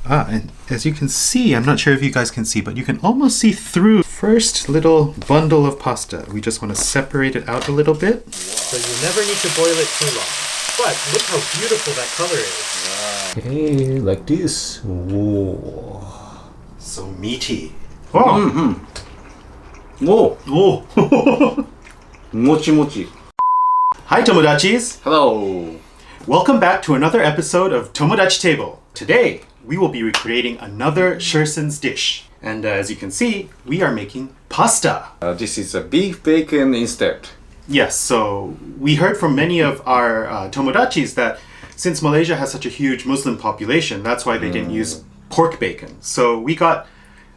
And as you can see, I'm not sure if you guys can see, but you can almost see through first little bundle of pasta. We just want to separate it out a little bit. Wow. So you never need to boil it too long. But look how beautiful that color is. Wow. Okay, like this. Whoa. So meaty. Oh. Mm-hmm. Whoa. Whoa. Mochi mochi. Hi, Tomodachis. Hello. Welcome back to another episode of Tomodachi Table. Today, we will be recreating another Sherson's dish. And as you can see, we are making pasta. This is a beef bacon instead. Yes, so we heard from many of our Tomodachis that since Malaysia has such a huge Muslim population, that's why they didn't use pork bacon. So we got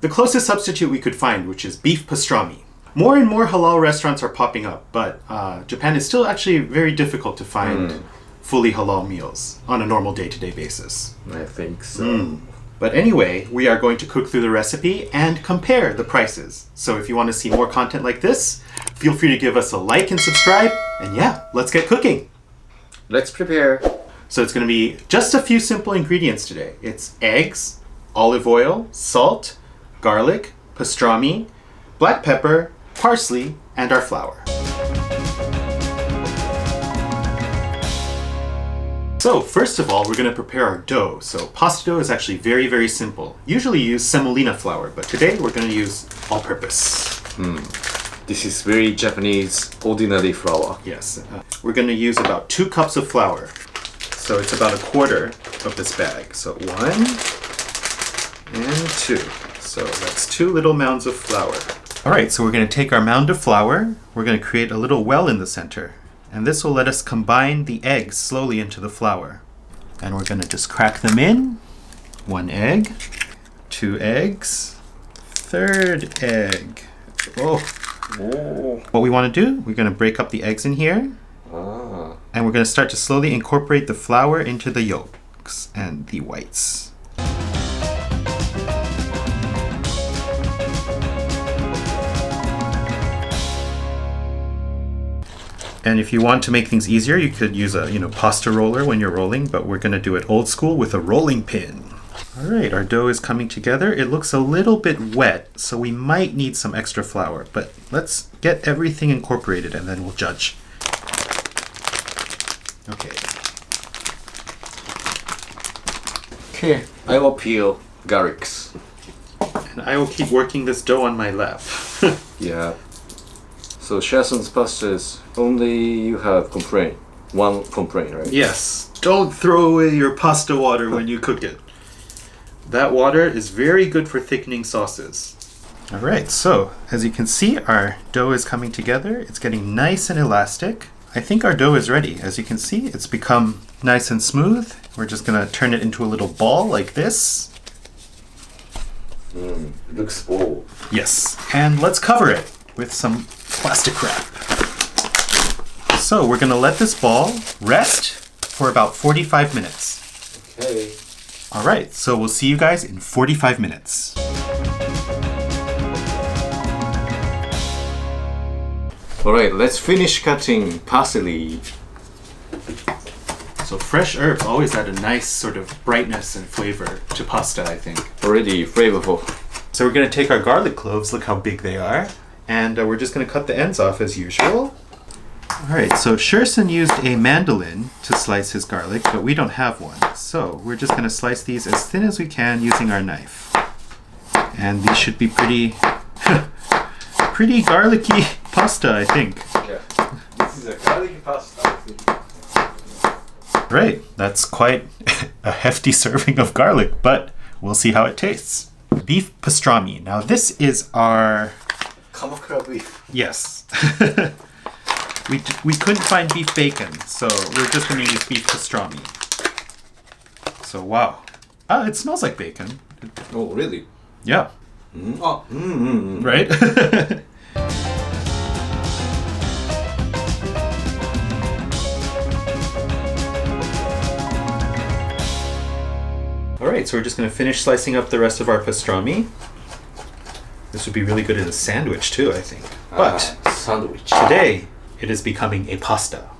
the closest substitute we could find, which is beef pastrami. More and more halal restaurants are popping up, but Japan is still actually very difficult to find fully halal meals on a normal day-to-day basis. I think so. But anyway, we are going to cook through the recipe and compare the prices. So if you want to see more content like this, feel free to give us a like and subscribe. And yeah, let's get cooking. Let's prepare. So it's going to be just a few simple ingredients today. It's eggs, olive oil, salt, garlic, pastrami, black pepper, parsley, and our flour. So first of all, we're going to prepare our dough. So pasta dough is actually very, very simple. Usually you use semolina flour, but today we're going to use all-purpose. This is very Japanese ordinary flour. Yes. We're going to use about 2 cups of flour. So it's about a quarter of this bag. So 1 and 2. So that's 2 little mounds of flour. All right, so we're going to take our mound of flour. We're going to create a little well in the center. And this will let us combine the eggs slowly into the flour. And we're going to just crack them in. 1 egg, 2 eggs, 3rd egg. Oh. What we want to do, we're going to break up the eggs in here. And we're going to start to slowly incorporate the flour into the yolks and the whites. And if you want to make things easier, you could use a pasta roller when you're rolling, but we're going to do it old school with a rolling pin. All right, our dough is coming together. It looks a little bit wet, so we might need some extra flour, but let's get everything incorporated and then we'll judge. Okay. Okay, I will peel garlics. And I will keep working this dough on my lap. Yeah. So Sherson's pastas, only you have one complaint, right? Yes. Don't throw away your pasta water when you cook it. That water is very good for thickening sauces. All right, so as you can see, our dough is coming together. It's getting nice and elastic. I think our dough is ready. As you can see, it's become nice and smooth. We're just gonna turn it into a little ball like this. Looks full. Yes, and let's cover it with some plastic wrap. So we're gonna let this ball rest for about 45 minutes. Okay. All right, so we'll see you guys in 45 minutes. All right, let's finish cutting parsley. So fresh herbs always add a nice sort of brightness and flavor to pasta, I think. Already flavorful. So we're gonna take our garlic cloves, look how big they are, and we're just gonna cut the ends off as usual. All right, so Sherson used a mandolin to slice his garlic, but we don't have one. So we're just gonna slice these as thin as we can using our knife. And these should be pretty, pretty garlicky pasta, I think. Yeah, this is a garlic pasta, I think. Right, that's quite a hefty serving of garlic, but we'll see how it tastes. Beef pastrami. Now this is our... Kamakura beef. Yes. We couldn't find beef bacon, so we're just going to use beef pastrami. So wow. It smells like bacon. Oh, really? Yeah. Right? Alright, so we're just going to finish slicing up the rest of our pastrami. This would be really good in a sandwich too, I think. But sandwich. Today, it is becoming a pasta.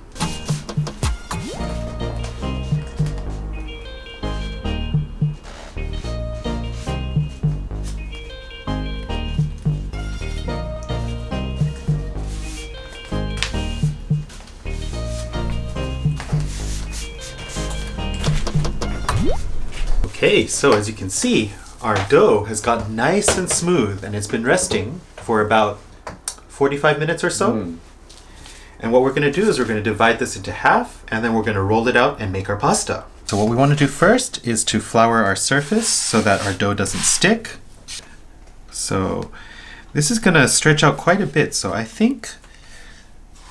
Okay, so as you can see, our dough has gotten nice and smooth and it's been resting for about 45 minutes or so. And what we're going to do is we're going to divide this into half and then we're going to roll it out and make our pasta. So what we want to do first is to flour our surface so that our dough doesn't stick. So this is going to stretch out quite a bit, so I think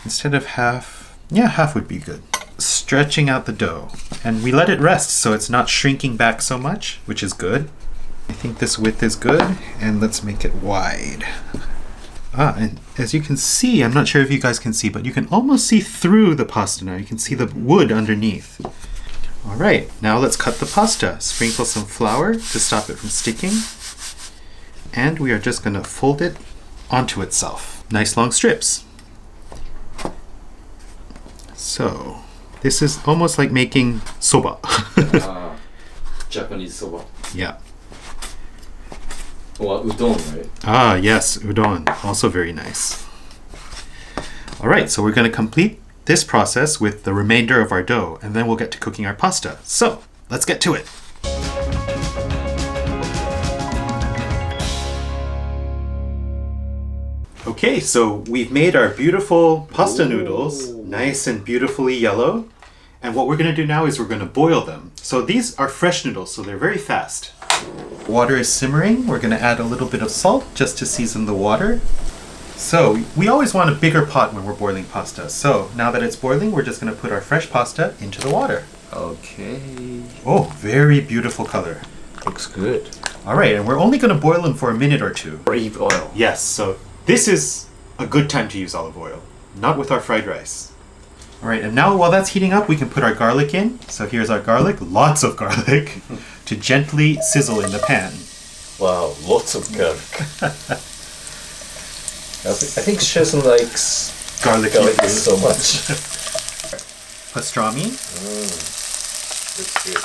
instead of half, half would be good. Stretching out the dough, and we let it rest so it's not shrinking back so much, which is good. I think this width is good, and let's make it wide. And as you can see, I'm not sure if you guys can see, but you can almost see through the pasta now. You can see the wood underneath. All right, now let's cut the pasta. Sprinkle some flour to stop it from sticking, and we are just going to fold it onto itself. Nice long strips. So this is almost like making soba. Japanese soba. Yeah. Well, udon, right? Ah, yes, udon. Also very nice. All right, so we're going to complete this process with the remainder of our dough, and then we'll get to cooking our pasta. So let's get to it. Okay, so we've made our beautiful pasta noodles, nice and beautifully yellow. And what we're going to do now is we're going to boil them. So these are fresh noodles, so they're very fast. Water is simmering. We're going to add a little bit of salt just to season the water. So we always want a bigger pot when we're boiling pasta. So now that it's boiling, we're just going to put our fresh pasta into the water. Okay. Oh, very beautiful color. Looks good. All right, and we're only going to boil them for a minute or two. Olive oil. Yes, so this is a good time to use olive oil, not with our fried rice. All right, and now while that's heating up, we can put our garlic in. So here's our garlic, lots of garlic, to gently sizzle in the pan. Wow, lots of garlic. I think Sherson likes Garlic so much. Pastrami. That's good.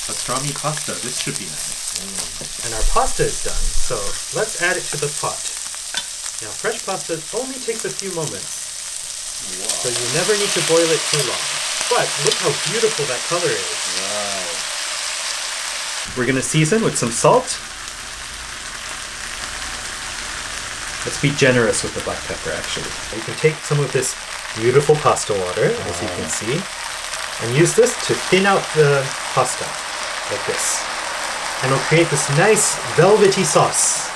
Pastrami pasta, this should be nice. And our pasta is done, so let's add it to the pot. Now fresh pasta only takes a few moments. Wow. So you never need to boil it too long. But look how beautiful that color is. Wow. We're going to season with some salt. Let's be generous with the black pepper, actually. You can take some of this beautiful pasta water, as you can see, and use this to thin out the pasta, like this. And it'll create this nice velvety sauce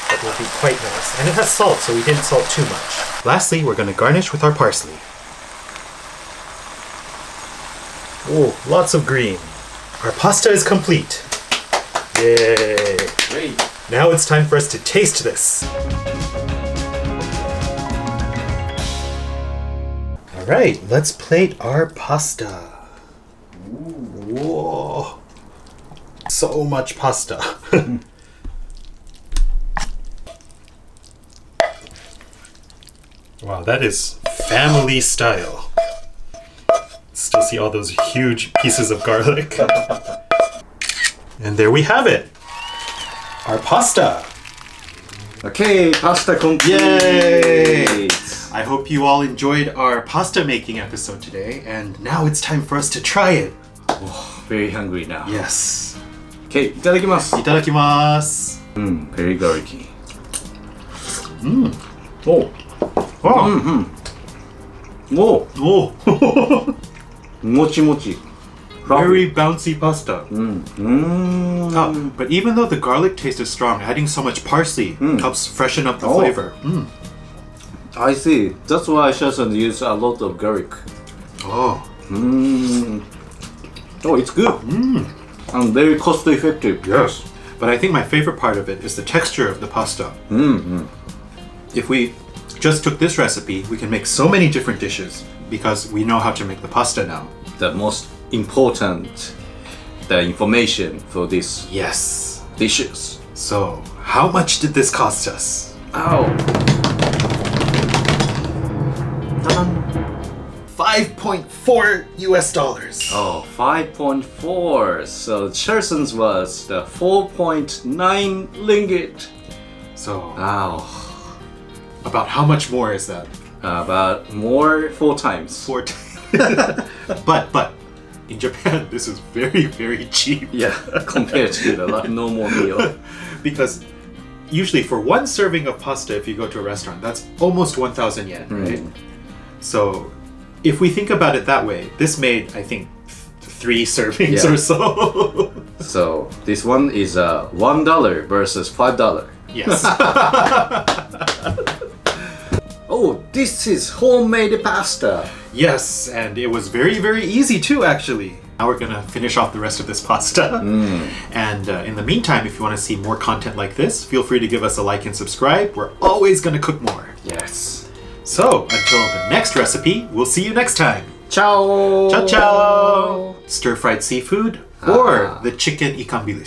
that will be quite nice. And it has salt, so we didn't salt too much. Lastly, we're going to garnish with our parsley. Oh, lots of green. Our pasta is complete. Yay! Great. Now it's time for us to taste this. All right, let's plate our pasta. Ooh, whoa. So much pasta. Wow, that is family style. Still see all those huge pieces of garlic. And there we have it. Our pasta. Okay, pasta complete. Yay! I hope you all enjoyed our pasta making episode today, and now it's time for us to try it. Oh, very hungry now. Yes. Okay, いただきます。 Itadakimasu. Very garlicky. Oh. Wow. Oh, Oh. mochi mochi. Very bouncy pasta. But even though the garlic taste is strong, adding so much parsley helps freshen up the flavor. I see. That's why Sherson use a lot of garlic. Oh. Oh, it's good. And very cost effective. Yes. But I think my favorite part of it is the texture of the pasta. If we just took this recipe, we can make so many different dishes because we know how to make the pasta now. The most important the information for this Yes. dishes. So, how much did this cost us? Ow. 5.4 US dollars. Oh, 5.4. So Sherson's was the 4.9 ringgit. So, Ow. about how much more is that? About more 4 times. But in Japan, this is very, very cheap. Yeah, compared to the normal meal. Because usually for one serving of pasta, if you go to a restaurant, that's almost 1,000 yen, right? So if we think about it that way, this made, I think, 3 servings or so. So this one is $1 versus $5. Yes. Oh, this is homemade pasta. Yes, and it was very, very easy too, actually. Now we're gonna finish off the rest of this pasta. And in the meantime, if you want to see more content like this, feel free to give us a like and subscribe. We're always gonna cook more. Yes. So, until the next recipe, we'll see you next time. Ciao! Ciao, ciao! Stir-fried seafood or the chicken ikan bilis.